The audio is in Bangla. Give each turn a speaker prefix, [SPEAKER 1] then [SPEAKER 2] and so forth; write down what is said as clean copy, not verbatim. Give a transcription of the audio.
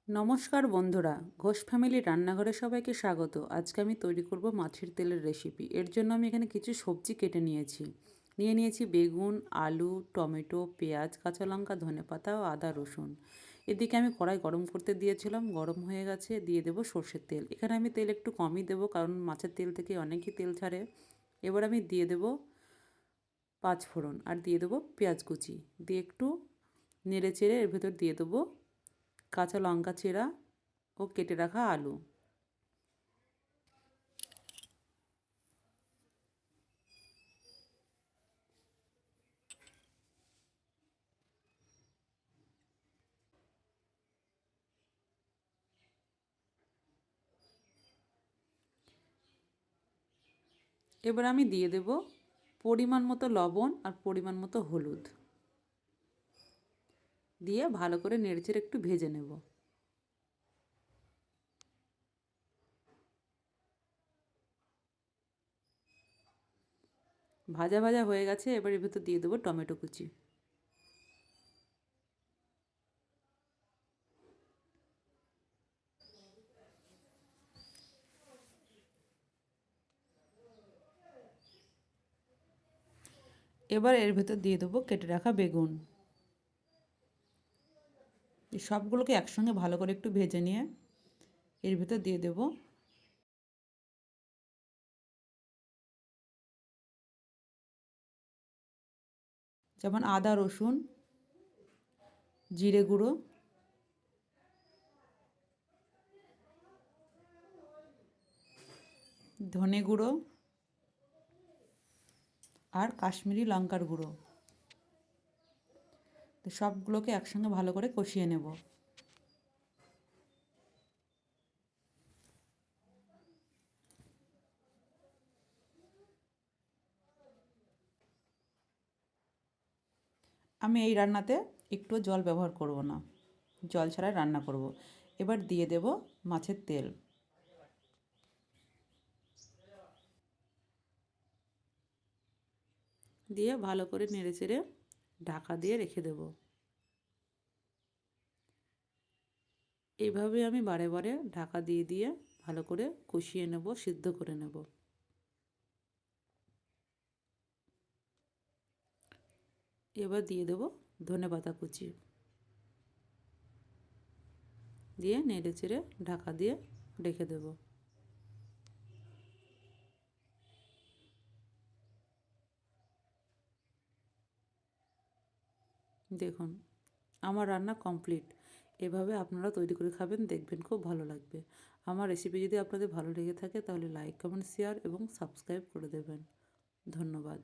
[SPEAKER 1] নমস্কার বন্ধুরা, ঘোষ ফ্যামিলির রান্নাঘরে সবাইকে স্বাগত। আজকে আমি তৈরি করব মাছের তেলের রেসিপি। এর জন্য আমি এখানে কিছু সবজি কেটে নিয়েছি বেগুন, আলু, টমেটো, পেঁয়াজ, কাঁচা লঙ্কা, ধনেপাতা ও আদা রসুন। এদিকে আমি কড়াই গরম করতে দিয়েছিলাম, গরম হয়ে গেছে, দিয়ে দেবো সর্ষের তেল। এখানে আমি তেল একটু কমই দেবো, কারণ মাছের তেল থেকে অনেকই তেল ছাড়ে। এবার আমি দিয়ে দেবো পাঁচফোড়ন আর দিয়ে দেবো পেঁয়াজ কুচি, দিয়ে একটু নেড়ে চেড়ে এর ভেতর দিয়ে দেবো কাঁচা লঙ্কা চেরা ও কেটে রাখা আলু। এবার আমি দিয়ে দেব পরিমাণ মতো লবণ আর পরিমাণ মতো হলুদ, দিয়ে ভালো করে নেড়েচেড়ে একটু ভেজে নেব। ভাজা ভাজা হয়ে গেছে, এবার এর ভিতর দিয়ে দেবো টমেটো কুচি। এবার এর ভেতর দিয়ে দেবো কেটে রাখা বেগুন। এই সবগুলোকে একসঙ্গে ভালো করে একটু ভেজে নিয়ে এর ভেতর দিয়ে দেবো যেমন আদা রসুন, জিরে গুঁড়ো, ধনে গুঁড়ো আর কাশ্মীরি লঙ্কার গুঁড়ো। তো সবগুলোকে একসঙ্গে ভালো করে কষিয়ে নেব। আমি এই রান্নাতে একটু জল ব্যবহার করব না, জল ছাড়াই রান্না করব। এবার দিয়ে দেব মাছের তেল, দিয়ে ভালো করে নেড়েচেড়ে ঢাকা দিয়ে রেখে দেব। এইভাবে আমি বারে বারে ঢাকা দিয়ে দিয়ে ভালো করে কষিয়ে নেব, সিদ্ধ করে নেব। এবার দিয়ে দেব ধনেপাতা কুচি, দিয়ে নেড়েচেড়ে ঢাকা দিয়ে রেখে দেব। দেখুন, আমার রান্না কমপ্লিট। এভাবে আপনারা তৈরি করে খাবেন, দেখবেন খুব ভালো লাগবে। আমার রেসিপি যদি আপনাদের ভালো লেগে থাকে তাহলে লাইক, কমেন্ট, শেয়ার এবং সাবস্ক্রাইব করে দেবেন। ধন্যবাদ।